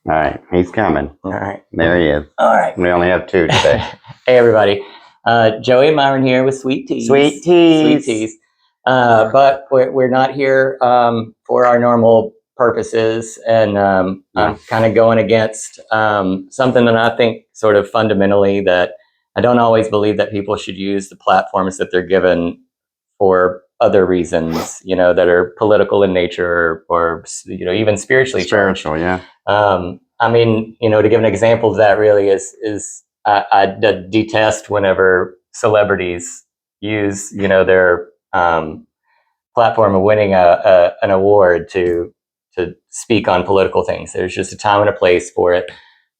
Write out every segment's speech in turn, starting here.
All right, he's coming. All right. There he is. All right. We only have two today. Hey, everybody. Joey and Myron here with Sweet Teas. Sweet Teas. Sweet Teas. But we're not here for our normal purposes. And I'm kind of going against something that I think sort of fundamentally that I don't always believe that people should use the platforms that they're given for other reasons, that are political in nature or even spiritually charged. Spiritual, yeah. I mean, to give an example of that really is I detest whenever celebrities use, their platform of winning an award to speak on political things. There's just a time and a place for it.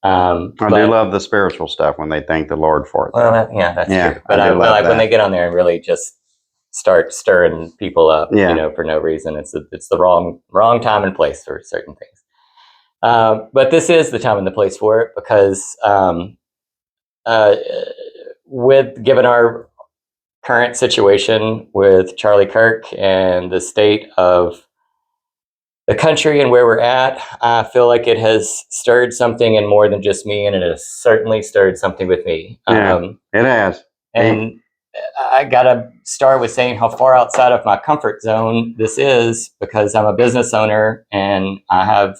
I do love the spiritual stuff when they thank the Lord for it. Well, that's true. But I like when they get on there and really just start stirring people up, for no reason. It's the wrong time and place for certain things. But this is the time and the place for it because given our current situation with Charlie Kirk and the state of the country and where we're at, I feel like it has stirred something in more than just me, and it has certainly stirred something with me. Yeah, it has. And I gotta start with saying how far outside of my comfort zone this is, because I'm a business owner and I have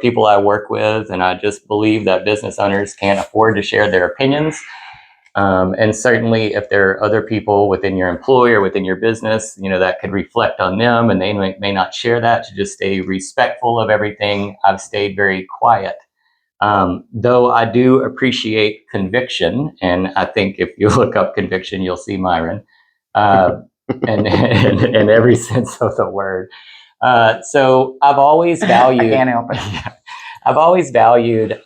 people I work with, and I just believe that business owners can't afford to share their opinions. And certainly if there are other people within your employ or within your business, that could reflect on them and they may not share that, to just stay respectful of everything. I've stayed very quiet. Though I do appreciate conviction, and I think if you look up conviction, you'll see Myron, and in every sense of the word. So I've always valued. I can't help it. I've always valued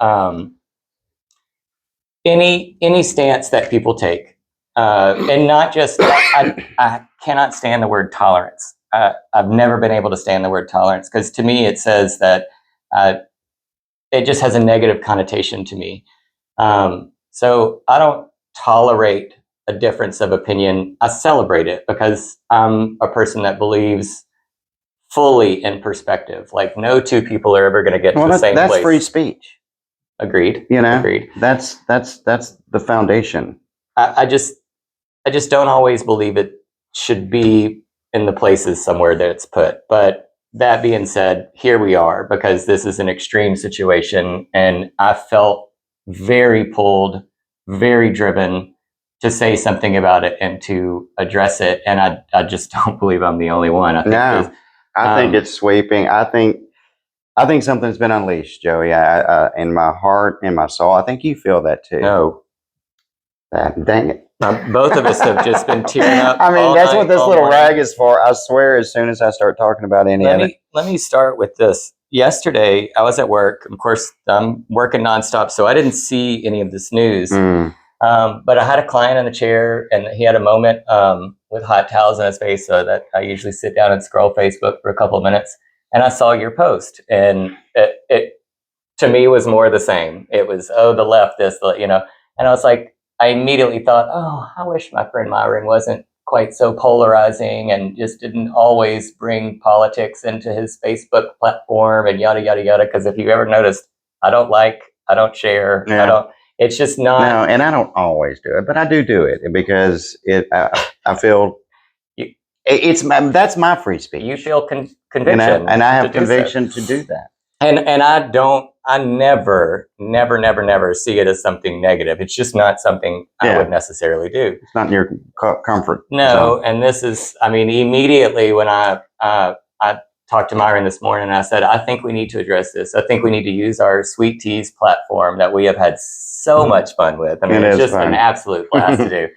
any stance that people take, and not just. I cannot stand the word tolerance. I've never been able to stand the word tolerance, because to me it says that it just has a negative connotation to me. So I don't tolerate a difference of opinion. I celebrate it, because I'm a person that believes fully in perspective. Like, no two people are ever going to get to the same place. That's free speech. Agreed. Agreed. That's the foundation. I just don't always believe it should be in the places somewhere that it's put. But that being said, here we are, because this is an extreme situation, and I felt very pulled, very driven to say something about it and to address it. And I just don't believe I'm the only one. I think it's sweeping. I think something's been unleashed, Joey. In my heart, in my soul. I think you feel that too. No. Dang it. Both of us have just been tearing up. I mean, that's what this little rag is for. I swear, as soon as I start talking about any of it. Let me start with this. Yesterday, I was at work. Of course, I'm working nonstop, so I didn't see any of this news. But I had a client in the chair, and he had a moment with hot towels in his face, so that I usually sit down and scroll Facebook for a couple of minutes. And I saw your post, and it to me was more the same. It was, the left, this, and I was like, I immediately thought, I wish my friend Myron wasn't quite so polarizing and just didn't always bring politics into his Facebook platform and yada, yada, yada. Because if you ever noticed, I don't share, it's just not. No, and I don't always do it, but I do it because I feel that's my free speech. You feel conviction, and I have conviction to do that. And I never see it as something negative. It's just not something I would necessarily do. It's not in your comfort zone. And this is, immediately when I talked to Myron this morning, and I said, I think we need to address this. I think we need to use our Sweet Teas platform that we have had so much fun with. It's just an absolute blast to do.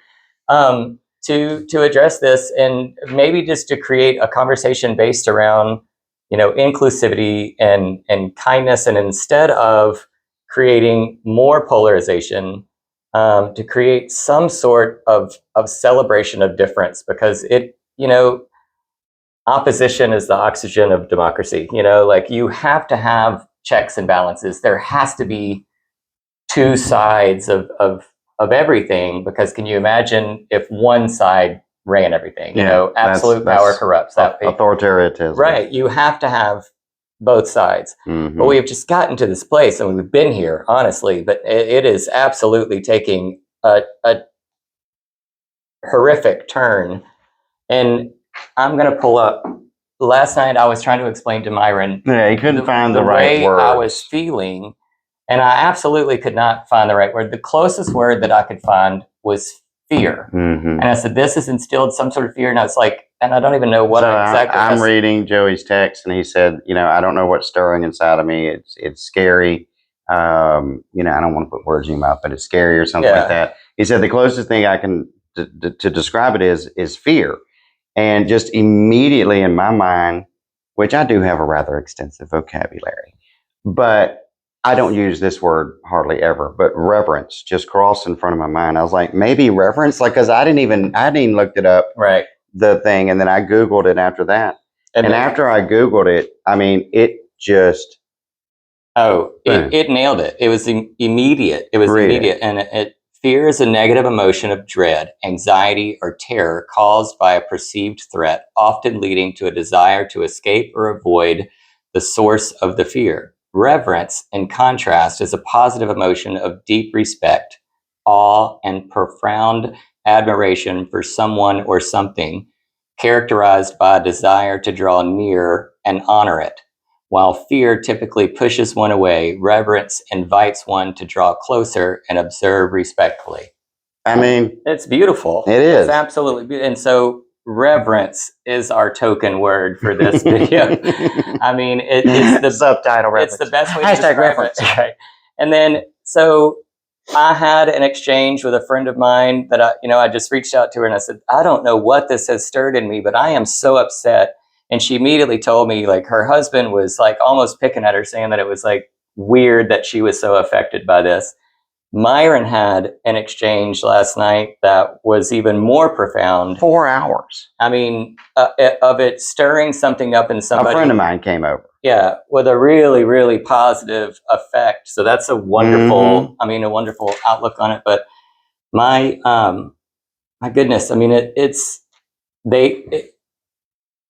To address this, and maybe just to create a conversation based around inclusivity and kindness, and instead of creating more polarization, to create some sort of celebration of difference, because opposition is the oxygen of democracy. Like, you have to have checks and balances. There has to be two sides of everything, because can you imagine if one side ran everything? Absolute power corrupts. Authoritarianism. Right. You have to have both sides. But we have just gotten to this place, and we've been here, honestly, but it is absolutely taking a horrific turn. And I'm going to pull up. Last night, I was trying to explain to Myron. Yeah, he couldn't find the right way words. I was feeling, and I absolutely could not find the right word. The closest word that I could find was fear. And I said, this has instilled some sort of fear. And I was like, and I don't even know what exactly. I'm reading Joey's text, and he said, I don't know what's stirring inside of me. It's scary. I don't want to put words in your mouth, but it's scary or something like that. He said the closest thing I can to describe it is fear. And just immediately in my mind, which I do have a rather extensive vocabulary, but I don't use this word hardly ever, but reverence just crossed in front of my mind. I was like, maybe reverence, like, because I hadn't even looked it up, right? The thing, and then I Googled it after that. And after I Googled it, I mean, it just it nailed it. It was immediate. It was immediate, and fear is a negative emotion of dread, anxiety, or terror caused by a perceived threat, often leading to a desire to escape or avoid the source of the fear. Reverence, in contrast, is a positive emotion of deep respect, awe, and profound admiration for someone or something, characterized by a desire to draw near and honor it. While fear typically pushes one away, reverence invites one to draw closer and observe respectfully. I mean, it's beautiful. It is. It's absolutely beautiful. And so reverence is our token word for this video. I mean, it's the subtitle reverence. It's the best way to # describe reference. it. Right. And then, so I had an exchange with a friend of mine that I just reached out to her and I said, I don't know what this has stirred in me, but I am so upset. And she immediately told me, like, her husband was like almost picking at her, saying that it was like weird that she was so affected by this. Myron had an exchange last night that was even more profound. 4 hours. I mean, of it stirring something up in somebody. A friend of mine came over. Yeah, with a really, really positive effect. So that's a wonderful, a wonderful outlook on it. But my goodness, I mean, they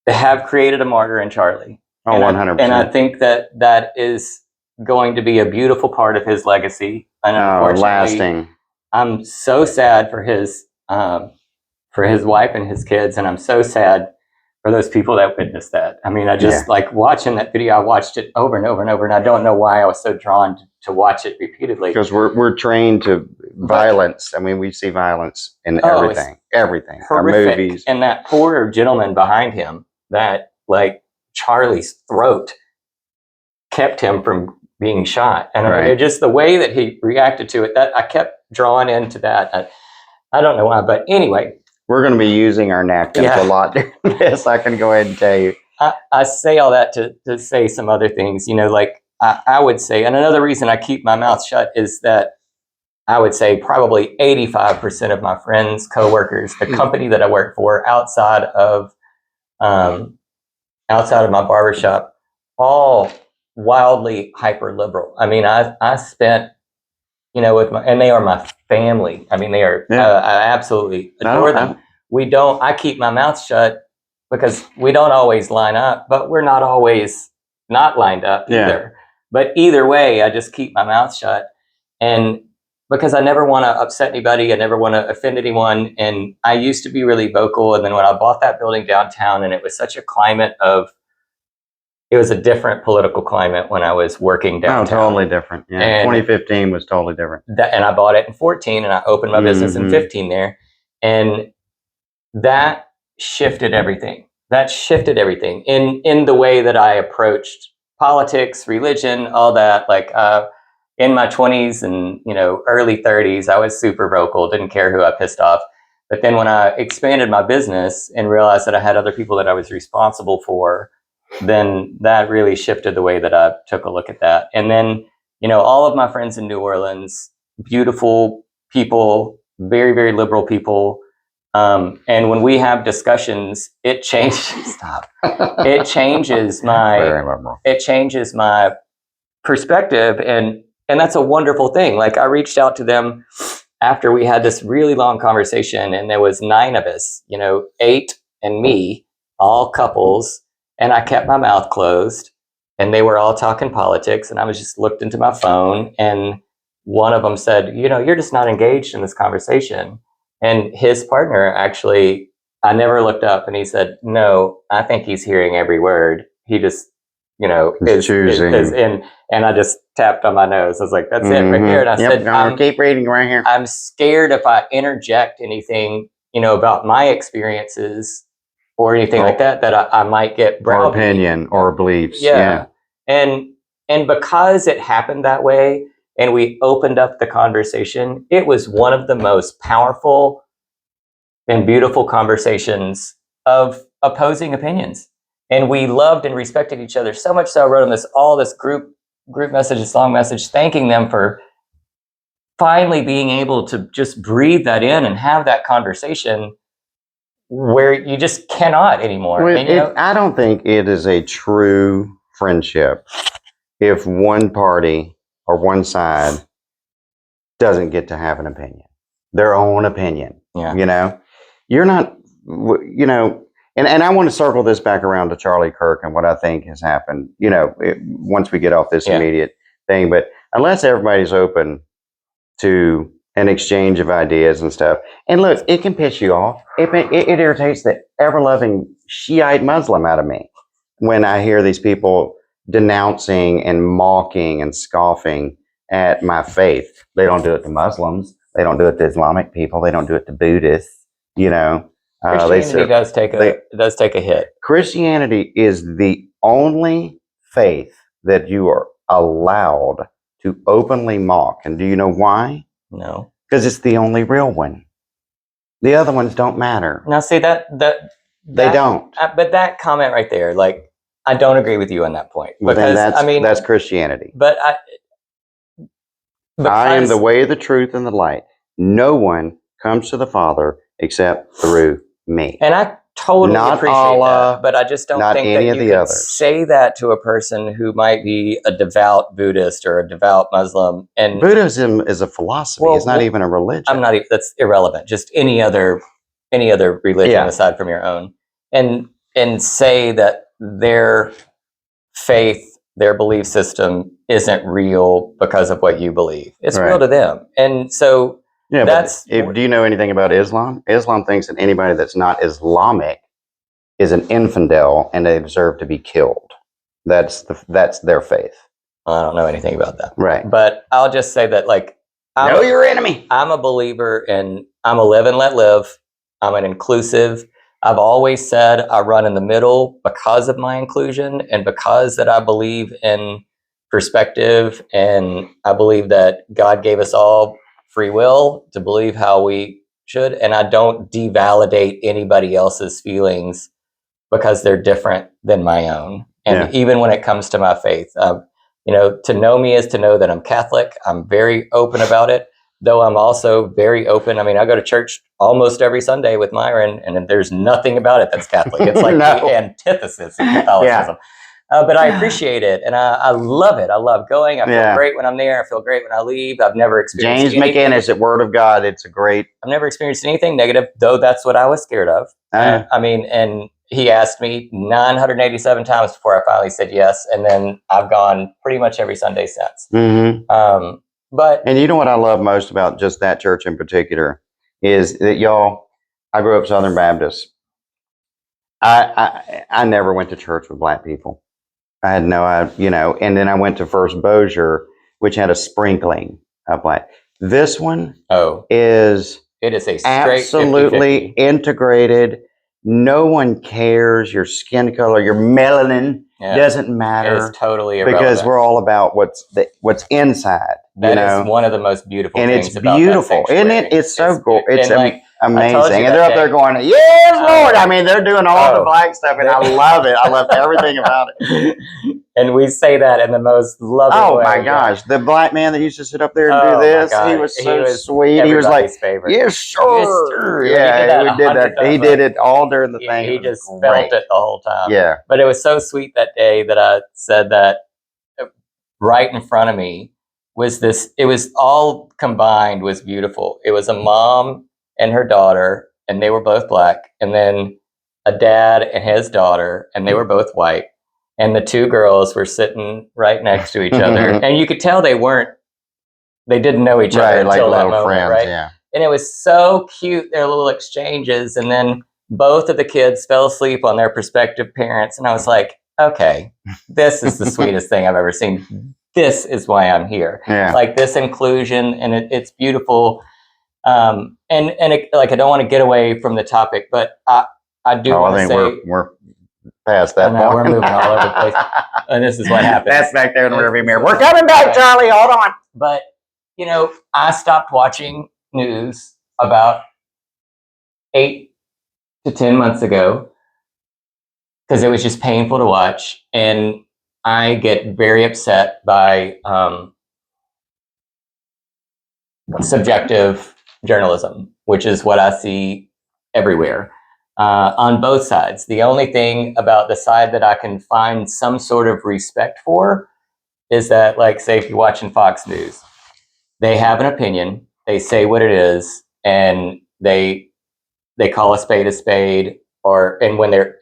have created a martyr in Charlie. Oh, 100%. And I think that is going to be a beautiful part of his legacy. And unfortunately, lasting. I'm so sad for his wife and his kids, and I'm so sad for those people that witnessed that. I mean, I just like watching that video. I watched it over and over and over, and I don't know why I was so drawn to watch it repeatedly. Because we're trained to violence. I mean, we see violence in everything. Everything. Horrific. Our movies. And that poor gentleman behind him, that like Charlie's throat kept him from being shot. And I mean, just the way that he reacted to it, that I kept drawing into that. I don't know why, but anyway. We're going to be using our napkins a lot during this. I can go ahead and tell you. I say all that to say some other things, like I would say, and another reason I keep my mouth shut is that I would say probably 85% of my friends, coworkers, the company that I work for outside of my barbershop, all wildly hyper liberal. I mean, I spent, and they are my family. I mean, they are, I absolutely adore them. I keep my mouth shut because we don't always line up, but we're not always not lined up either. But either way, I just keep my mouth shut. And because I never want to upset anybody, I never want to offend anyone. And I used to be really vocal. And then when I bought that building downtown, and it was such a climate it was a different political climate when I was working downtown. Oh, totally different. Yeah, and 2015 was totally different. And I bought it in 14, and I opened my business in 15 there. And that shifted everything. That shifted everything in the way that I approached politics, religion, all that. Like in my 20s and early 30s, I was super vocal, didn't care who I pissed off. But then when I expanded my business and realized that I had other people that I was responsible for, then that really shifted the way that I took a look at that. And then, all of my friends in New Orleans, beautiful people, very, very liberal people. And when we have discussions, it changes. It changes my perspective, and that's a wonderful thing. Like, I reached out to them after we had this really long conversation, and there was 9 of us, 8 and me, all couples, and I kept my mouth closed. and they were all talking politics, and I was just looked into my phone, and one of them said, you're just not engaged in this conversation. And his partner actually, I never looked up, and he said, no, I think he's hearing every word. He just, is choosing. And I just tapped on my nose. I was like, that's it right there. And I said, I'm keep reading right here. I'm scared if I interject anything, about my experiences or anything like that I might get browbeat. Or opinion or beliefs. Yeah. And because it happened that way, and we opened up the conversation, it was one of the most powerful and beautiful conversations of opposing opinions. And we loved and respected each other so much so I wrote on this group message, this long message, thanking them for finally being able to just breathe that in and have that conversation where you just cannot anymore. Well, I don't think it is a true friendship if one party or one side doesn't get to have an opinion, their own opinion. Yeah. You're not, and I want to circle this back around to Charlie Kirk and what I think has happened, once we get off this immediate thing. But unless everybody's open to an exchange of ideas and stuff. And look, it can piss you off. It irritates the ever-loving Shiite Muslim out of me when I hear these people denouncing and mocking and scoffing at my faith. They don't do it to Muslims. They don't do it to Islamic people. They don't do it to Buddhists. Christianity does take a hit. Christianity is the only faith that you are allowed to openly mock. And do you know why? No. Because it's the only real one. The other ones don't matter. Now, see that they don't. But that comment right there, like, I don't agree with you on that point. Because that's Christianity. But I am the way, the truth, and the light. No one comes to the Father except through me. And I totally appreciate Allah, that, but I just don't think that you can say that to a person who might be a devout Buddhist or a devout Muslim. And Buddhism is a philosophy. It's not even a religion. That's irrelevant. Just any other religion aside from your own, and say that their faith, their belief system isn't real because of what you believe. It's real to them, and so. Yeah, do you know anything about Islam? Islam thinks that anybody that's not Islamic is an infidel and they deserve to be killed. That's their faith. I don't know anything about that. Right. But I'll just say that, like, know your enemy. I'm a believer in I'm a live and let live. I'm an inclusive. I've always said I run in the middle because of my inclusion and because that I believe in perspective, and I believe that God gave us all free will to believe how we should, and I don't devalidate anybody else's feelings because they're different than my own. And even when it comes to my faith, to know me is to know that I'm Catholic. I'm very open about it, though I'm also very open. I mean, I go to church almost every Sunday with Myron, and there's nothing about it that's Catholic. It's like the antithesis of Catholicism. But I appreciate it, and I love it. I love going. I feel great when I'm there. I feel great when I leave. I've never experienced James McInnes at Word of God. It's a great. I've never experienced anything negative, though that's what I was scared of. And he asked me 987 times before I finally said yes, and then I've gone pretty much every Sunday since. Mm-hmm. And you know what I love most about just that church in particular is that I grew up Southern Baptist. I never went to church with black people. I had no, and then I went to First Bossier, which had a sprinkling of black. This one is it is a straight absolutely 50-50. Integrated. No one cares your skin color, your melanin doesn't matter. It is totally irrelevant. Because we're all about what's inside. That is one of the most beautiful things it's about beautiful, that isn't it? It's so cool. It's amazing. And they're up there going, yes, Lord. I mean, they're doing all the black stuff, and I love it. I love everything about it. And we say that in the most loving way. Oh, my gosh. The black man that used to sit up there and do this, he was so sweet. He was like, favorite. Yes, sure. Yeah, he did that. He did it all during the thing. He just felt it the whole time. Yeah. But it was so sweet that day that I said that right in front of me was this, it was all combined, was beautiful. It was a mom and her daughter, and they were both black, and then a dad and his daughter, and they were both white. and the two girls were sitting right next to each other, and you could tell they didn't know each other until that moment, friends, right? Yeah. And it was so cute, their little exchanges, and then both of the kids fell asleep on their prospective parents, and I was like, okay, this is the sweetest thing I've ever seen. This is why I'm here. Yeah. Like this inclusion, and it's beautiful. And like I don't want to get away from the topic, but I do want to say we're past that point. We're moving all over the place, and this is what happens. That's back there in the rearview mirror. We're coming back, Charlie. Hold on. But I stopped watching news about 8 to 10 months ago because it was just painful to watch, and I get very upset by subjective journalism, which is what I see everywhere on both sides. The only thing about the side that I can find some sort of respect for is that, like, say, if you're watching Fox News, they have an opinion, they say what it is, and they call a spade, and when they're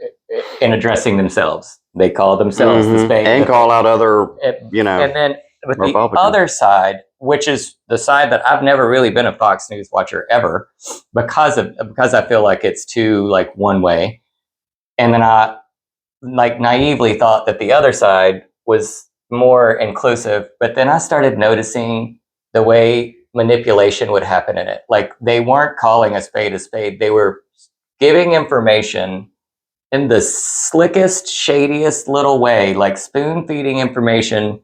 in addressing themselves, they call themselves the spade. And call out other, And then with the Republicans. other side, which is the side that I've never really been a Fox News watcher ever, because I feel like it's too like one way. And then I like naively thought that the other side was more inclusive, but then I started noticing the way manipulation would happen in it. Like they weren't calling a spade, they were giving information in the slickest, shadiest little way, like spoon feeding information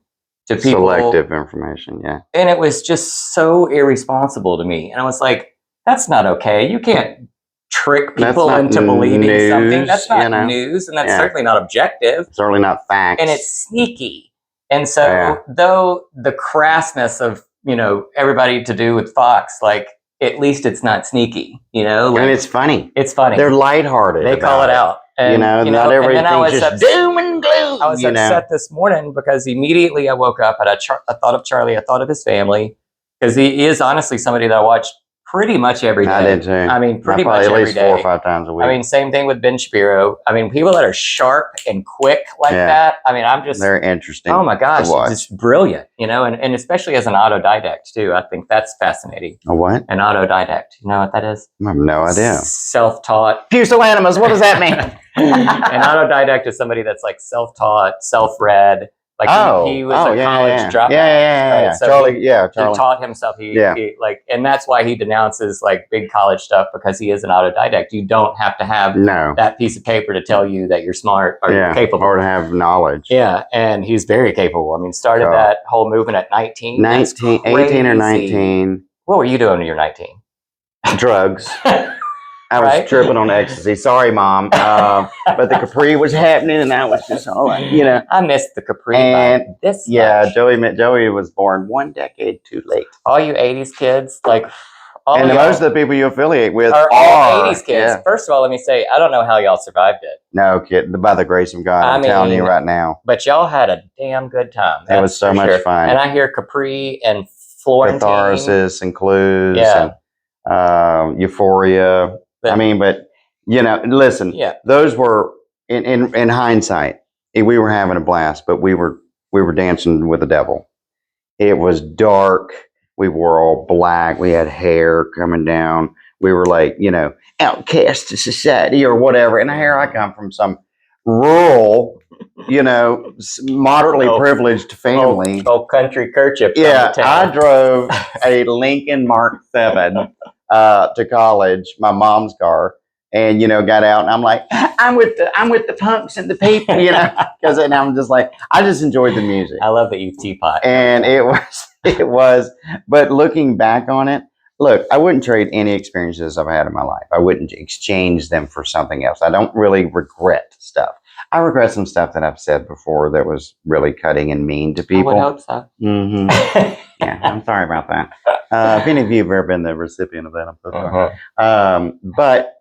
to people. Selective information, yeah. And it was just so irresponsible to me. And I was like, that's not okay. You can't trick people into believing news, something. That's not news, and that's certainly not objective. Certainly not facts. And it's sneaky. And so though the crassness of, everybody to do with Fox, like at least it's not sneaky, like, and it's funny. It's funny. They're lighthearted. They call it out. And, not everything's just doom and gloom. I was upset this morning because immediately I woke up and I thought of Charlie. I thought of his family because he is honestly somebody that I watch pretty much every day. I did too. I mean, pretty much every day. At least 4 or 5 times a week. I mean, same thing with Ben Shapiro. I mean, people that are sharp and quick like that. I mean, they're interesting. Oh my gosh, it's just brilliant, and especially as an autodidact too. I think that's fascinating. A what? An autodidact. You know what that is? I have no idea. Self-taught. Pusillanimous. What does that mean? An autodidact is somebody that's like self-taught, self-read. Like he was a college dropout. Yeah. Right? So Charlie, he taught himself. He and that's why he denounces like big college stuff, because he is an autodidact. You don't have to have that piece of paper to tell you that you're smart or you're capable or to have knowledge. Yeah, and he's very capable. I mean, started that whole movement at 19. 18 or 19. What were you doing when you were 19? Drugs. I was tripping on ecstasy. Sorry, Mom. But the Capri was happening, and I was just all I missed the Capri. And Joey was born 1 decade too late. All you 80s kids, like, most of the people you affiliate with are all 80s kids. Yeah. First of all, let me say, I don't know how y'all survived it. No, kid. By the grace of God, I'm telling you right now. But y'all had a damn good time. It was so much fun. And I hear Capri and Florentine. Catharsis and Clues and Euphoria. I mean, but listen. Yeah. Those were in hindsight, we were having a blast, but we were dancing with the devil. It was dark. We wore all black. We had hair coming down. We were like, outcast to society or whatever. And here I come from some rural, moderately privileged family. Old country kerchief. Yeah, I drove a Lincoln Mark 7 to college, my mom's car, and got out, and I'm like, I'm with the punks and the people, because then I'm just like, I just enjoyed the music. I love that you teapot. And it was, but looking back on it, look, I wouldn't trade any experiences I've had in my life. I wouldn't exchange them for something else. I don't really regret stuff. I regret some stuff that I've said before that was really cutting and mean to people. I would hope so. Mm-hmm. Yeah, I'm sorry about that. If any of you have ever been the recipient of that, I'm so sorry. But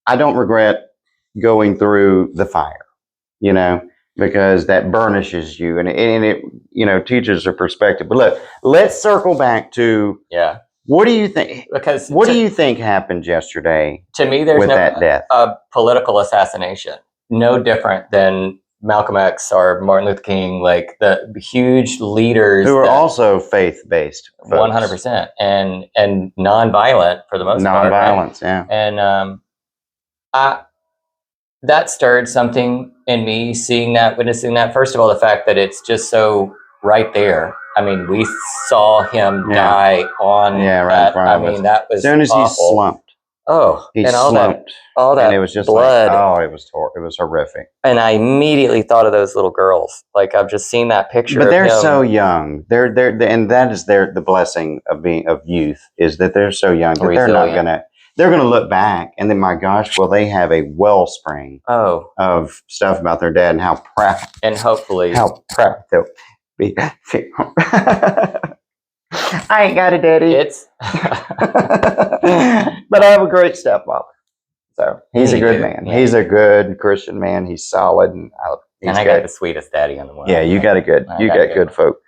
I don't regret going through the fire, because that burnishes you and it teaches a perspective. But look, let's circle back to what do you think? Because what do you think happened yesterday? To me, there's that death? A political assassination. No different than Malcolm X or Martin Luther King, like the huge leaders who are also faith-based, 100% and nonviolent for the most part. Nonviolence, right? Yeah. And that stirred something in me, seeing that, witnessing that. First of all, the fact that it's just so right there. I mean, we saw him die on right in front of us. I mean, that was as soon as awful. he slumped. He and slumped. And it was just blood. like, it was horrific. And I immediately thought of those little girls. Like, I've just seen that picture. But they're of him. so young. They're and that is the blessing of youth, is that they're so young that they're gonna look back, and then, my gosh, will they have a wellspring of stuff about their dad, and how proud, and hopefully how proud they'll be. I ain't got a daddy. But I have a great stepfather. So he's a good man. Yeah. He's a good Christian man. He's solid, and I got the sweetest daddy on the world. Yeah, you got good folk.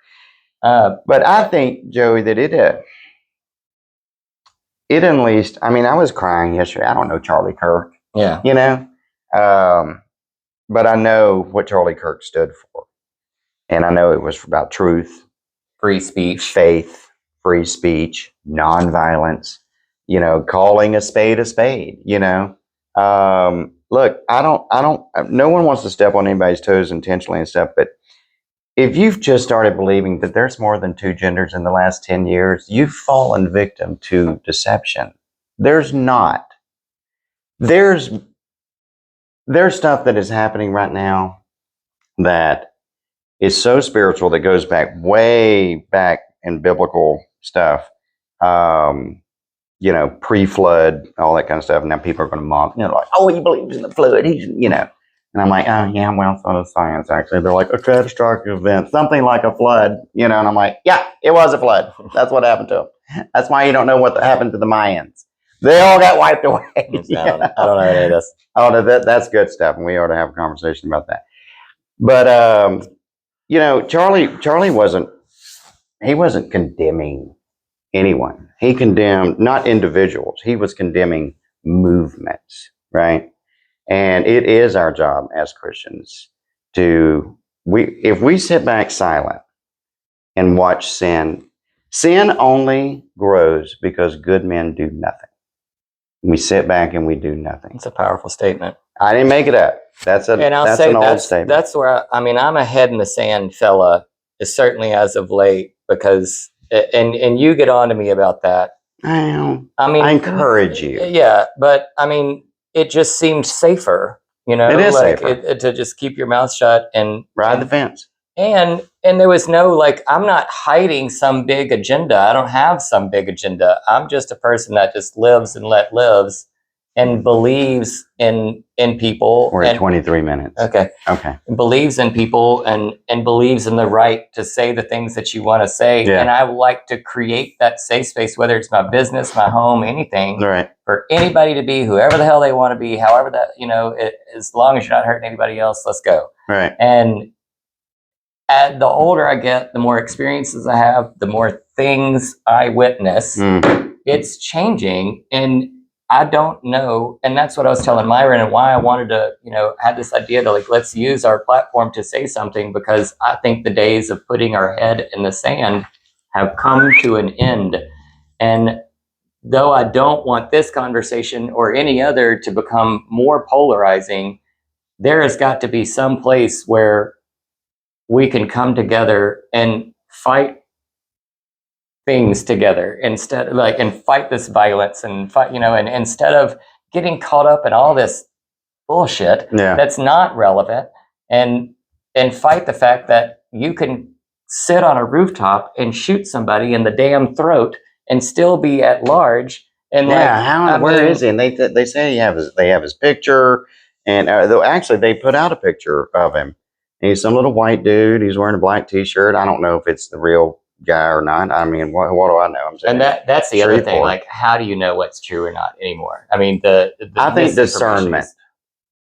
But I think, Joey, that it unleashed. I mean, I was crying yesterday. I don't know Charlie Kirk. Yeah. You know, but I know what Charlie Kirk stood for, and I know it was about truth, free speech, faith, free speech, nonviolence. You know, calling a spade a spade. You know, look, I don't. No one wants to step on anybody's toes intentionally and stuff, but if you've just started believing that there's more than two genders in the last 10 years, you've fallen victim to deception. There's not. There's stuff that is happening right now that is so spiritual, that goes back way back in biblical stuff. You know, pre-flood, all that kind of stuff. And now people are going to mock, you know, like, oh, he believes in the flood. He's, you know. And I'm like, oh, yeah, well, so does science, actually. They're like, a catastrophic event, something like a flood, you know. And I'm like, yeah, it was a flood. That's what happened to them. That's why you don't know what happened to the Mayans. They all got wiped away. I don't know any of this. Oh, that's good stuff, and we ought to have a conversation about that. But, you know, Charlie wasn't condemning anyone. He condemned not individuals. He was condemning movements, right? And it is our job as Christians if we sit back silent and watch sin only grows because good men do nothing. We sit back and we do nothing. It's a powerful statement. I didn't make it up. That's an old statement. That's where I'm a head in the sand fella, certainly as of late, because and you get on to me about that. I encourage you. Yeah, but I mean, it just seemed safer, you know. It is safer to just keep your mouth shut and ride the fence. And there was no, like, I'm not hiding some big agenda. I don't have some big agenda. I'm just a person that just lives and lives and believes in people. We're at 23 minutes. Okay. And believes in people and believes in the right to say the things that you want to say. Yeah. And I like to create that safe space, whether it's my business, my home, anything, right, for anybody to be whoever the hell they want to be, however that, you know, as long as you're not hurting anybody else, let's go. Right. And the older I get, the more experiences I have, the more things I witness. It's changing, and I don't know. And that's what I was telling Myron, and why I wanted to, you know, had this idea to, like, let's use our platform to say something, because I think the days of putting our head in the sand have come to an end. And though I don't want this conversation or any other to become more polarizing, there has got to be some place where we can come together and fight things together instead, like, and fight this violence and fight, you know, and instead of getting caught up in all this bullshit that's not relevant, and fight the fact that you can sit on a rooftop and shoot somebody in the damn throat and still be at large. And where is he? And they say they have his picture, and actually they put out a picture of him. He's some little white dude. He's wearing a black T-shirt. I don't know if it's the real guy or not. I mean, what do I know? I'm saying, and that's the other thing. Like, how do you know what's true or not anymore? I mean, I think discernment.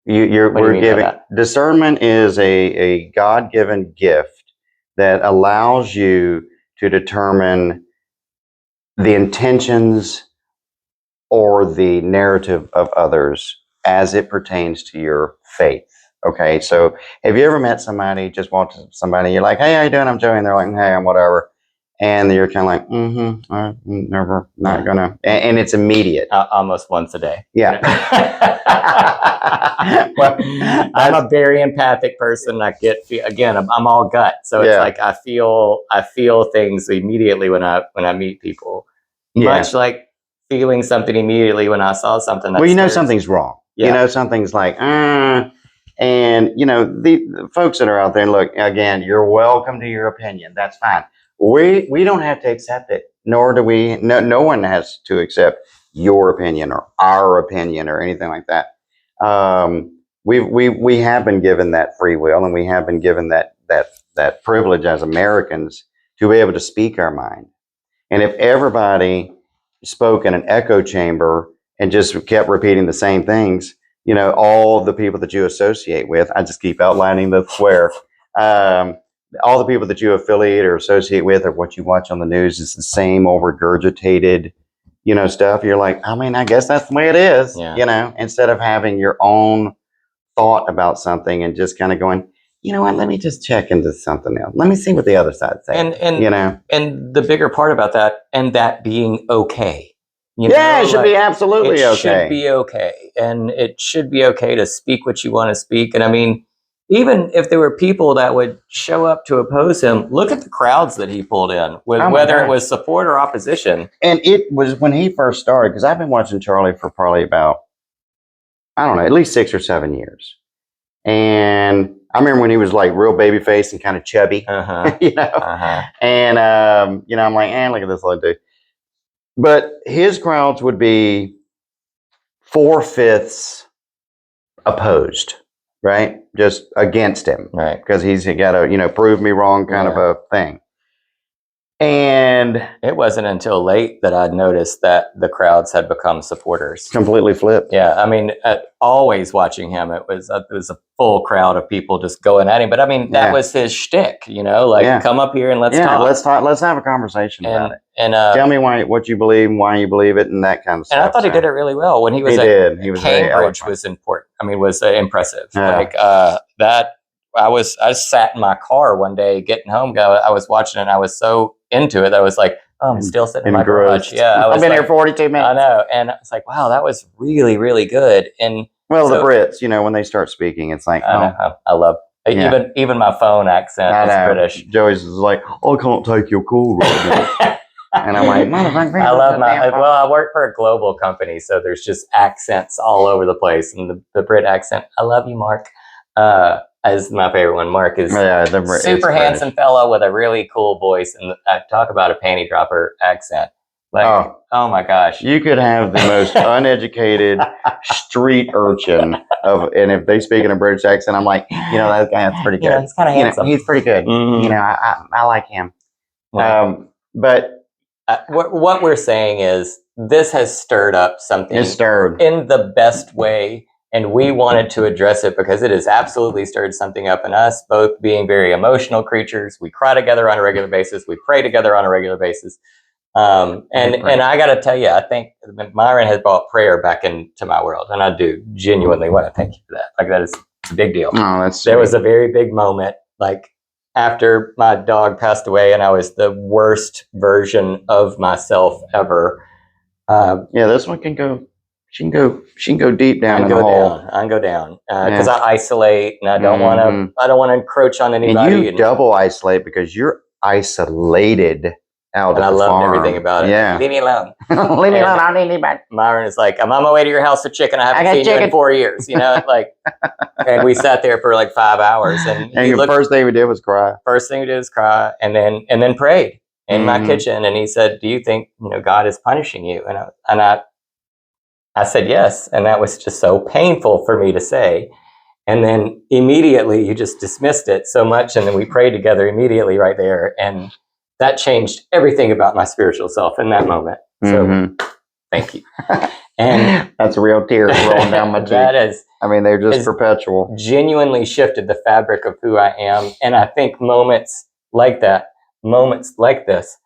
We're giving discernment is a God-given gift that allows you to determine the intentions or the narrative of others as it pertains to your faith. Okay, so have you ever met somebody, just walked to somebody, you're like, hey, how you doing? I'm Joey. And they're like, hey, I'm whatever. And you're kind of like, never, not gonna. And it's immediate. Almost once a day. Yeah. Well, I'm a very empathic person. I get, again, I'm all gut. So it's like, I feel things immediately when I meet people, much like feeling something immediately when I saw something. Well, you know, something's wrong. You know, something's like, and, you know, the folks that are out there, and look, again, you're welcome to your opinion. That's fine. We don't have to accept it, nor do we. No one has to accept your opinion or our opinion or anything like that. We have been given that free will, and we have been given that privilege as Americans to be able to speak our mind. And if everybody spoke in an echo chamber and just kept repeating the same things, you know, all the people that you associate with, I just keep outlining the square. All the people that you affiliate or associate with, or what you watch on the news, is the same old regurgitated, you know, stuff. You're like, I mean, I guess that's the way it is, you know, instead of having your own thought about something and just kind of going, you know what, let me just check into something else. Let me see what the other side says. And you know, and the bigger part about that, and that being okay. You know, it should be absolutely okay. It should be okay. And it should be okay to speak what you want to speak. And I mean, even if there were people that would show up to oppose him, look at the crowds that he pulled in, with whether it was support or opposition. And it was when he first started, because I've been watching Charlie for probably about, I don't know, at least 6 or 7 years. And I remember when he was like real baby faced and kind of chubby, you know, and, you know, I'm like, look at this little dude. But his crowds would be 4/5 opposed, right? Just against him, right? Because he's got to, you know, prove me wrong kind of a thing. And it wasn't until late that I'd noticed that the crowds had become supporters. Completely flipped. Yeah, I mean, always watching him, it was a full crowd of people just going at him. But I mean, that was his shtick, you know, like come up here and let's talk. Let's talk. Let's have a conversation about it. And tell me what you believe and why you believe it and that kind of stuff. And I thought he did it really well when he was at Cambridge. Was important. I mean, was impressive. Like that. I sat in my car one day getting home. I was watching it. And I was so into it that I was like, oh, I'm still sitting in my garage. Yeah, I've been here 42 minutes. I know, and it's like, wow, that was really, really good. And well, the Brits, you know, when they start speaking, it's like, I love even my phone accent is British. Joey's is like, I can't take your call right now. And I'm like, I love I work for a global company, so there's just accents all over the place, and the Brit accent. I love you, Mark. Is my favorite one. Mark is super handsome fellow with a really cool voice, and I talk about a panty dropper accent. Like, oh my gosh, you could have the most uneducated street urchin and if they speak in a British accent, I'm like, you know, that guy's pretty good. Yeah, he's kind of handsome. He's pretty good. You know, I like him. But what we're saying is this has stirred up something. It's stirred in the best way. And we wanted to address it because it has absolutely stirred something up in us, both being very emotional creatures. We cry together on a regular basis. We pray together on a regular basis. And I got to tell you, I think Myron has brought prayer back into my world. And I do genuinely want to thank you for that. Like, that is a big deal. Oh, that's there was a very big moment, like after my dog passed away and I was the worst version of myself ever. This one can go. She can go deep down in the hole. I can go down because I isolate and I don't want to. I don't want to encroach on anybody. And you double isolate because you're isolated out. And I loved farm. Everything about it. Yeah, leave me alone. Leave me alone. I don't need anybody. Myron is like, I'm on my way to your house for chicken. I haven't seen you in 4 years. You know, like, and we sat there for like 5 hours. And the first thing we did was cry. First thing we did was cry, and then prayed in my kitchen. And he said, "Do you think God is punishing you?" And I said yes, and that was just so painful for me to say. And then immediately you just dismissed it so much, and then we prayed together immediately right there, and that changed everything about my spiritual self in that moment. So thank you. And that's a real tear rolling down my cheek. They're just perpetual. Genuinely shifted the fabric of who I am, and I think moments like this,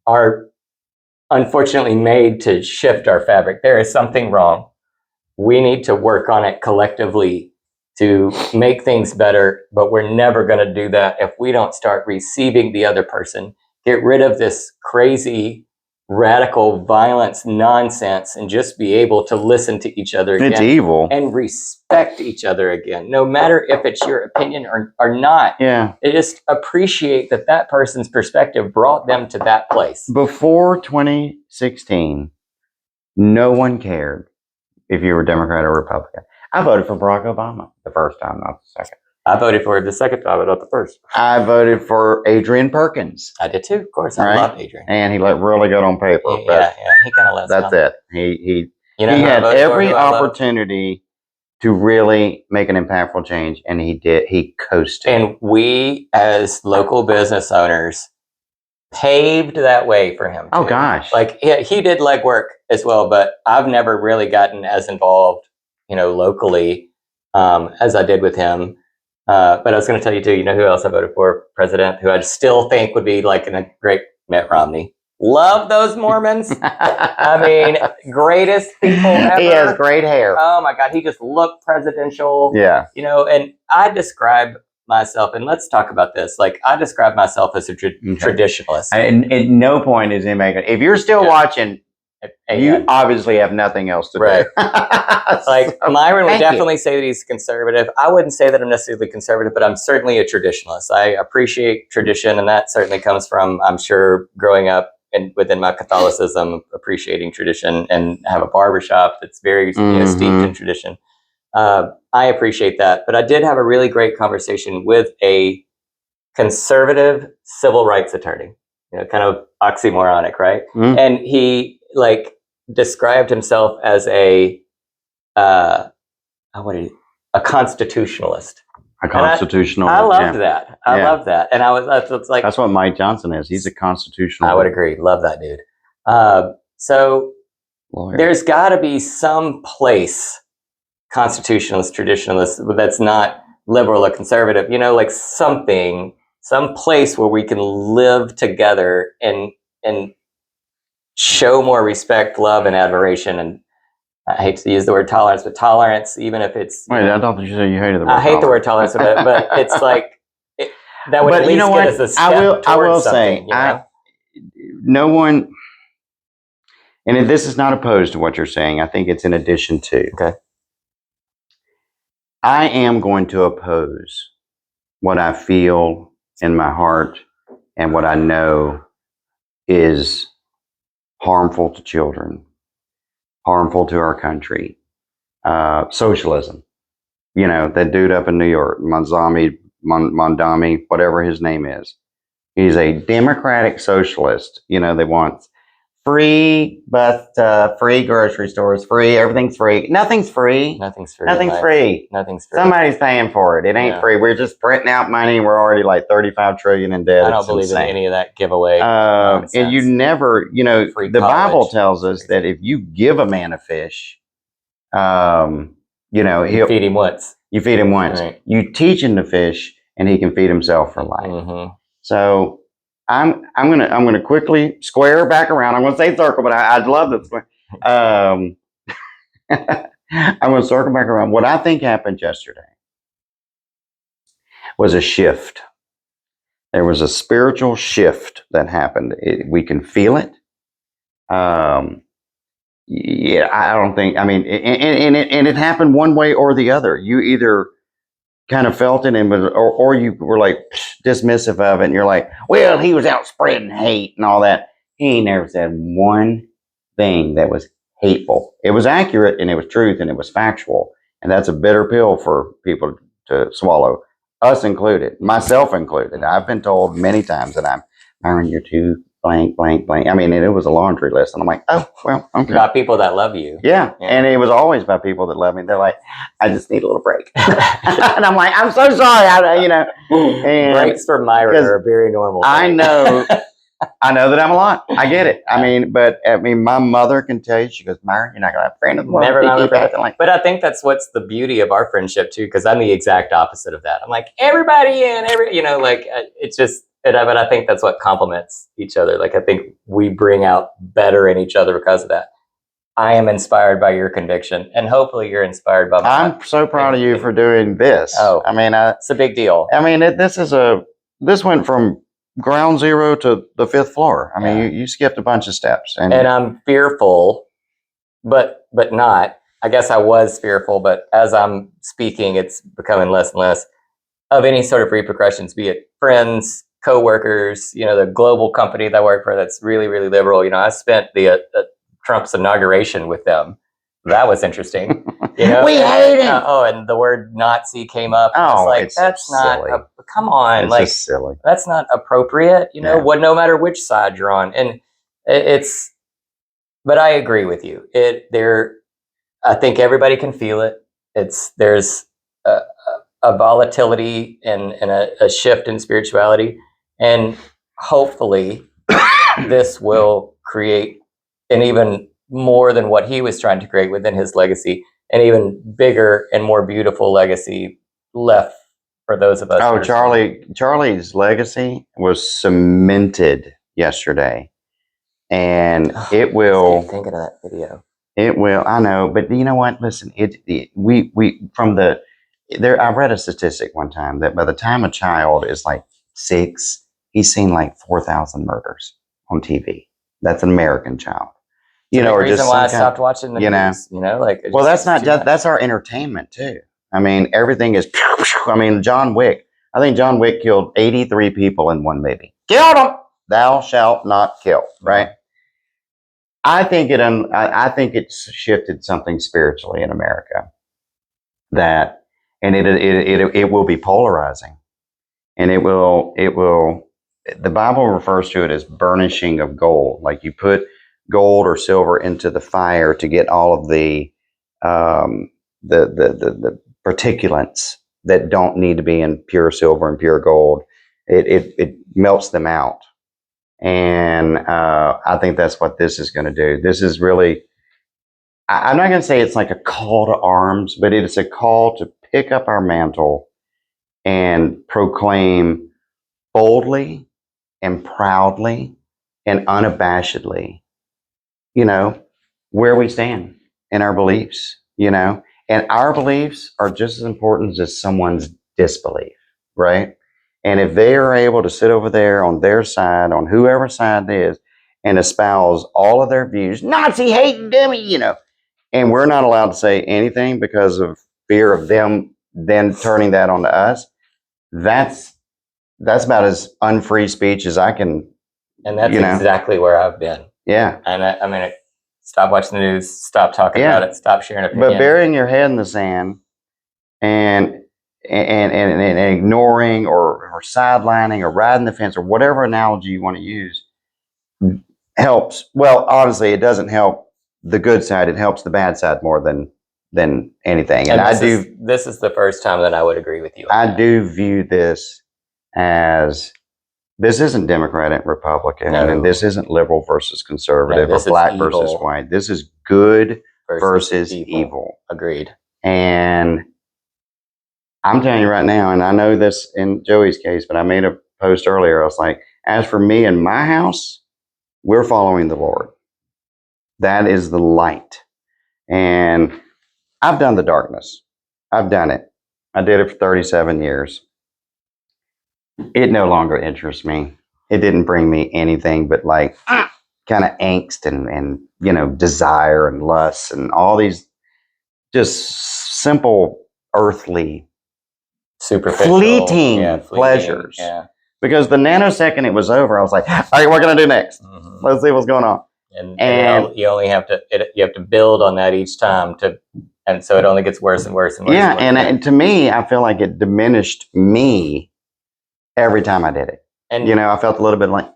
are unfortunately made to shift our fabric. There is something wrong. We need to work on it collectively to make things better, but we're never going to do that if we don't start receiving the other person, get rid of this crazy radical violence nonsense, and just be able to listen to each other again. It's evil. And respect each other again, no matter if it's your opinion or not. Yeah. Just appreciate that person's perspective brought them to that place. Before 2016, no one cared if you were Democrat or Republican. I voted for Barack Obama the first time, not the second. I voted for it the second time, but not the first. I voted for Adrian Perkins. I did too, of course. I love Adrian. And he looked really good on paper. Yeah. He kind of lets. That's it. He had every opportunity to really make an impactful change, and he did. He coasted. And we, as local business owners, paved that way for him. Oh gosh! Like he did legwork as well, but I've never really gotten as involved, locally, as I did with him. But I was going to tell you too. You know who else I voted for president? Who I still think would be like a great Mitt Romney. Love those Mormons. I mean, greatest people ever. He has great hair. Oh my God, he just looked presidential. Yeah. And I describe myself, and let's talk about this. Like, I describe myself as a traditionalist. And at no point is he making. If you're still watching, you obviously have nothing else to do. Like Myron would definitely say that he's conservative. I wouldn't say that I'm necessarily conservative, but I'm certainly a traditionalist. I appreciate tradition, and that certainly comes from, I'm sure, growing up and within my Catholicism, appreciating tradition, and have a barbershop that's very steeped in tradition. I appreciate that. But I did have a really great conversation with a conservative civil rights attorney, kind of oxymoronic, right? And he described himself as a constitutionalist. A constitutional. I loved that. I love that. And it's like, that's what Mike Johnson is. He's a constitutional. I would agree. Love that dude. So there's got to be some place, constitutionalist, traditionalist, that's not liberal or conservative, like some place where we can live together and show more respect, love, and admiration. And I hate to use the word tolerance, but tolerance, even if it's... Wait, I thought you said you hated the word tolerance. I hate the word tolerance, but it's like... that would at least get us a step I will say, no one... And this is not opposed to what you're saying. I think it's in addition to. Okay. I am going to oppose what I feel in my heart and what I know is harmful to children, harmful to our country. Socialism. That dude up in New York, Mondami, whatever his name is. He's a democratic socialist. They want free bus, free grocery stores, free, everything's free. Nothing's free. Nothing's free. Nothing's free. Nothing's free. Somebody's paying for it. It ain't free. We're just printing out money. We're already like 35 trillion in debt. I don't believe in any of that giveaway. And you never, the Bible tells us that if you give a man a fish, you feed him once. You feed him once. Right. You teach him to fish, and he can feed himself for life. Mm-hmm. So I'm gonna quickly square back around. I'm gonna say circle, but I'd love to square. I'm gonna circle back around. What I think happened yesterday was a shift. There was a spiritual shift that happened. We can feel it. Yeah, I don't think. I mean, and it happened one way or the other. You either kind of felt it, or you were like dismissive of it, and you're like, well, he was out spreading hate and all that. He ain't never said one thing that was hateful. It was accurate, and it was truth, and it was factual, and that's a bitter pill for people to swallow, us included, myself included. I've been told many times that Myron, you're too blank, blank, blank. I mean, it was a laundry list, and I'm like, oh, well, okay. About people that love you. Yeah, and it was always by people that love me. They're like, I just need a little break. And I'm like, I'm so sorry, And breaks for Myron are very normal. I know that I'm a lot. I get it. But my mother can tell you, she goes, Myron, you're not going to have a friend of the world. Never mind. But I think that's what's the beauty of our friendship, too, because I'm the exact opposite of that. I'm like, everybody in, it's just... But I think that's what complements each other. Like, I think we bring out better in each other because of that. I am inspired by your conviction, and hopefully you're inspired by mine. I'm so proud of you for doing this. Oh, I mean, it's a big deal. I mean, this went from ground zero to the 5th floor. I mean, you skipped a bunch of steps, and I'm fearful, but not. I guess I was fearful, but as I'm speaking, it's becoming less and less of any sort of repercussions, be it friends, coworkers, the global company that I work for that's really, really liberal. I spent the Trump's inauguration with them. That was interesting. we hate it. And the word Nazi came up. And Oh, it's that's so not. Come on, it's just silly. That's not appropriate. No matter which side you're on, and it's. But I agree with you. I think everybody can feel it. There's a volatility and a shift in spirituality, and hopefully this will create an even more than what he was trying to create within his legacy, an even bigger and more beautiful legacy left for those of us. Oh, Charlie's legacy was cemented yesterday, and it will. Thinking of that video. It will. I know, but you know what? Listen, I read a statistic one time that by the time a child is like 6, he's seen like 4,000 murders on TV. That's an American child. Or reason why I stopped watching the news. Well, that's not just, that's our entertainment too. I mean, everything is. I mean, John Wick. I think John Wick killed 83 people in one movie. Killed them. Thou shalt not kill. Right. I think it's shifted something spiritually in America and it will be polarizing, and it will. The Bible refers to it as burnishing of gold. Like you put gold or silver into the fire to get all of the particulates that don't need to be in pure silver and pure gold. It melts them out. And I think that's what this is going to do. This is really, I'm not going to say it's like a call to arms, but it is a call to pick up our mantle and proclaim boldly and proudly and unabashedly, where we stand in our beliefs, and our beliefs are just as important as someone's disbelief, right? And if they are able to sit over there on their side, on whoever side it is, and espouse all of their views, Nazi hating dummy, and we're not allowed to say anything because of fear of them then turning that onto us, that's about as unfree speech as I can. And that's exactly where I've been. Yeah. And I mean, stop watching the news, stop talking about it, stop sharing opinion. But burying your head in the sand and ignoring or sidelining or riding the fence or whatever analogy you want to use helps. Well, honestly, it doesn't help the good side. It helps the bad side more than anything. And this is the first time that I would agree with you. I do view this as, this isn't Democrat, Republican, and this isn't liberal versus conservative or black versus white. This is good versus evil. Agreed. And I'm telling you right now, and I know this in Joey's case, but I made a post earlier. I was like, as for me and my house, we're following the Lord. That is the light. And I've done the darkness. I've done it. I did it for 37 years. It no longer interests me. It didn't bring me anything but like kind of angst and desire and lust and all these just simple earthly superficial, fleeting pleasures. Yeah. Because the nanosecond it was over, I was like, all right, what can I do next? Mm-hmm. Let's see what's going on. And you only have to build on that each time and so it only gets worse and worse and worse. Yeah, and to me, I feel like it diminished me every time I did it. And I felt a little bit like,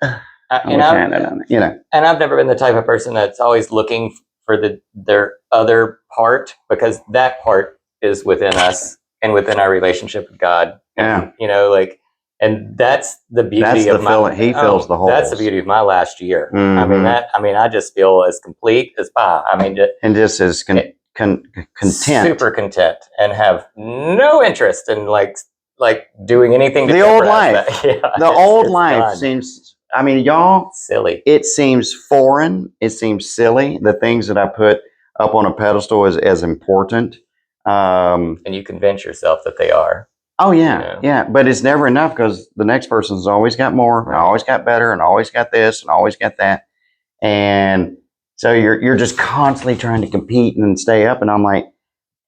and I've never been the type of person that's always looking for their other part, because that part is within us and within our relationship with God. And, and that's the beauty of my. He fills the holes. That's the beauty of my last year. Mm-hmm. I just feel as complete as pie. And just as content, super content, and have no interest in like doing anything. The old life, the old life seems I mean, y'all, Silly. it seems foreign. It seems silly. The things that I put up on a pedestal as important. And you convince yourself that they are. Oh yeah, yeah. But it's never enough because the next person's always got more, and always got better, and always got this, and always got that. And so you're just constantly trying to compete and stay up. And I'm like,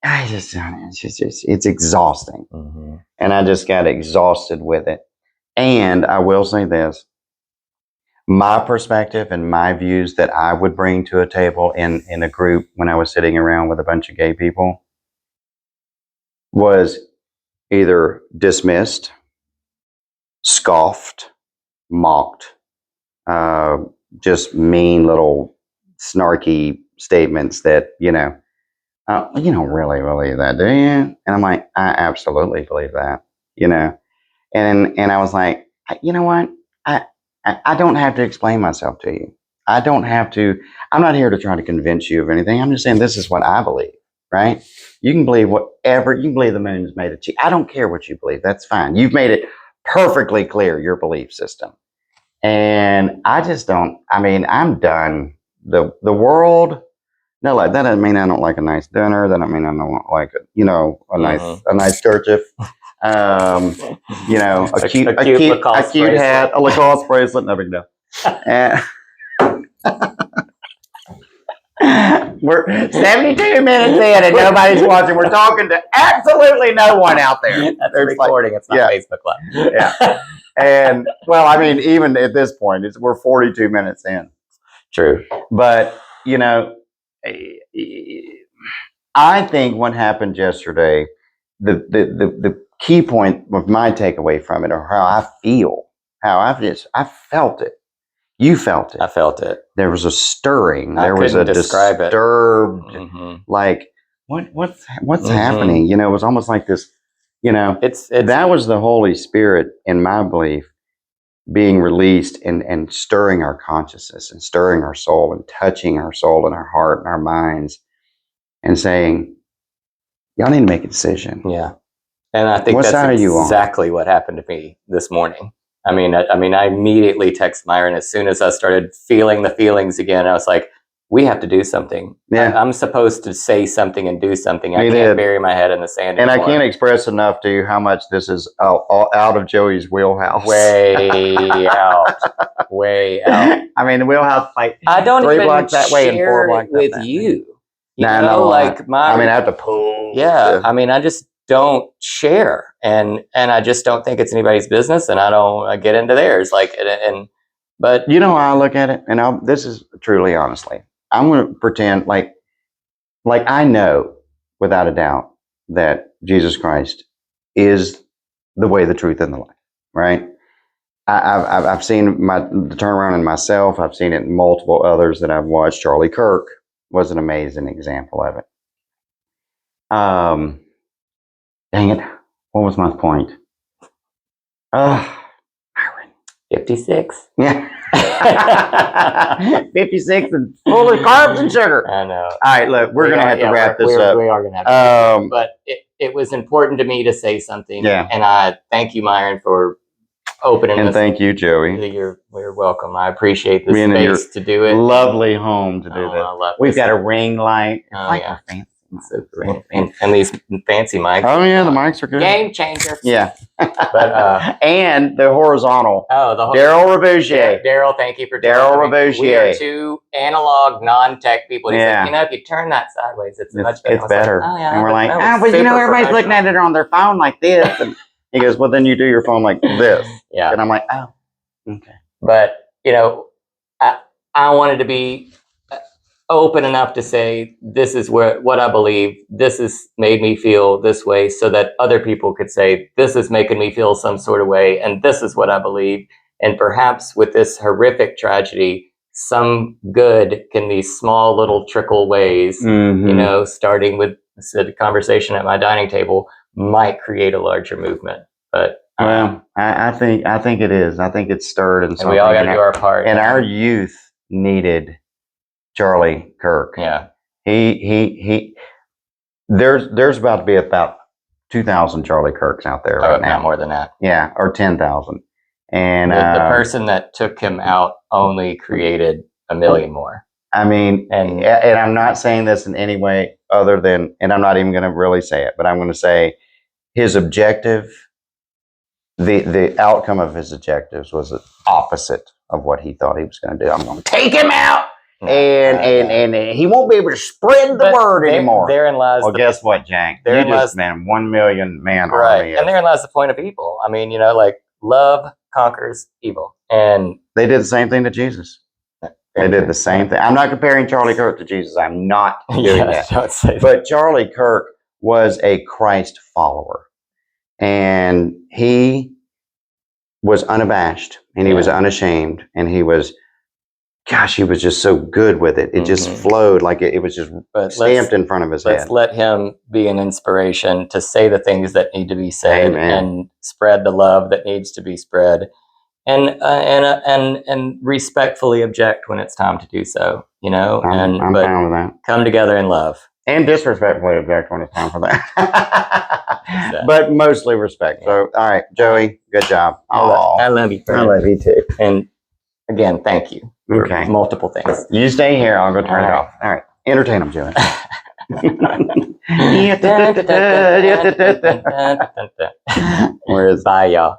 I just don't. It's exhausting. Mm-hmm. And I just got exhausted with it. And I will say this. My perspective and my views that I would bring to a table in a group when I was sitting around with a bunch of gay people was either dismissed, scoffed, mocked, just mean little snarky statements that, you don't really believe that, do you? And I'm like, I absolutely believe that, And I was like, you know what? I don't have to explain myself to you. I don't have to. I'm not here to try to convince you of anything. I'm just saying this is what I believe, right? You can believe whatever. You can believe the moon is made of cheese. I don't care what you believe. That's fine. You've made it perfectly clear, your belief system. And I just don't. I mean, I'm done. The world. No, like that doesn't mean I don't like a nice dinner. That doesn't mean I don't like a nice kerchief. A cute hat, a Lacoste bracelet, no big deal. And we're 72 minutes in and nobody's watching. We're talking to absolutely no one out there. That's recording. It's not Facebook Live. Yeah. And well, I mean, even at this point, we're 42 minutes in. True. But, I think what happened yesterday, the key point of my takeaway from it, or how I feel, I felt it. You felt it. I felt it. There was a stirring. There was a disturbed, like what's happening? It was almost like this. That was the Holy Spirit, in my belief, being released and stirring our consciousness and stirring our soul and touching our soul and our heart and our minds, and saying, "Y'all need to make a decision." Yeah. And I think that's exactly what happened to me this morning. I mean, I immediately texted Myron as soon as I started feeling the feelings again. I was like, we have to do something. Yeah. I'm supposed to say something and do something. I can't bury my head in the sand anymore. And I can't express enough to you how much this is out of Joey's wheelhouse. Way out. Way out. I mean, the wheelhouse, like, I don't 3 even blocks that way and 4 share blocks it with that you. I have to pull. Yeah. I mean, I just don't share, and I just don't think it's anybody's business, and I don't get into theirs. But you know how I look at it, and this is truly, honestly, I'm going to pretend like I know without a doubt that Jesus Christ is the way, the truth, and the life. Right? I've seen the turnaround in myself. I've seen it in multiple others that I've watched. Charlie Kirk was an amazing example of it. Dang it. What was my point? Myron. 56. Yeah. 56 and full of carbs and sugar. I know. All right, look, we're going to have to wrap this up. We are going to have to. But it was important to me to say something. Yeah. And I thank you, Myron, for opening and thank you, Joey. You're welcome. I appreciate the space to do it. Lovely home to do this. I love We've got a ring light. Yeah. And these fancy mics. Oh yeah, the mics are good. Game changer. Yeah. But and the horizontal. Oh, the Daryl Rabugier. Daryl, thank you for Daryl Rabugier. We are 2 analog, non-tech people. He's yeah. like, if you turn that sideways, it's much better. It's better. Like, oh, yeah, and we're like, but everybody's looking at it on their phone like this. And he goes, well, then you do your phone like this. Yeah. And I'm like, oh, okay. But I wanted to be open enough to say, this is what I believe. This has made me feel this way, so that other people could say, this is making me feel some sort of way, and this is what I believe. And perhaps with this horrific tragedy, some good can be small little trickle ways, starting with the conversation at my dining table might create a larger movement. But well, I think it is. I think it's stirred and we all got to do our part. And our youth needed Charlie Kirk. Yeah. He there's about to be about 2,000 Charlie Kirks out there right now. Not more than that. Yeah, or 10,000. And the person that took him out only created a million more. I mean, and I'm not saying this in any way other than, and I'm not even going to really say it, but I'm going to say his objective, the outcome of his objectives was the opposite of what he thought he was going to do. I'm going to take him out, and he won't be able to spread the word anymore. Therein lies. Well, guess what, Jank? You just 1 million man army. And therein lies the point of evil. I mean, like love conquers evil, and they did the same thing to Jesus. They did the same thing. I'm not comparing Charlie Kirk to Jesus. I'm not doing that. Don't say that. But Charlie Kirk was a Christ follower. And he was unabashed and he was unashamed. And he was just so good with it. It just flowed like it was just stamped in front of his head. Let's let him be an inspiration to say the things that need to be said. Amen. And spread the love that needs to be spread. And respectfully object when it's time to do so, I'm fine with that. Come together in love. And disrespectfully object when it's time for that. Exactly. But mostly respect. Yeah. So, all right, Joey, good job. I love you, friend. I love you too. And again, thank you for multiple things. You stay here. I'll go turn it off. All right. Entertain them, Joey. Where is bye, y'all?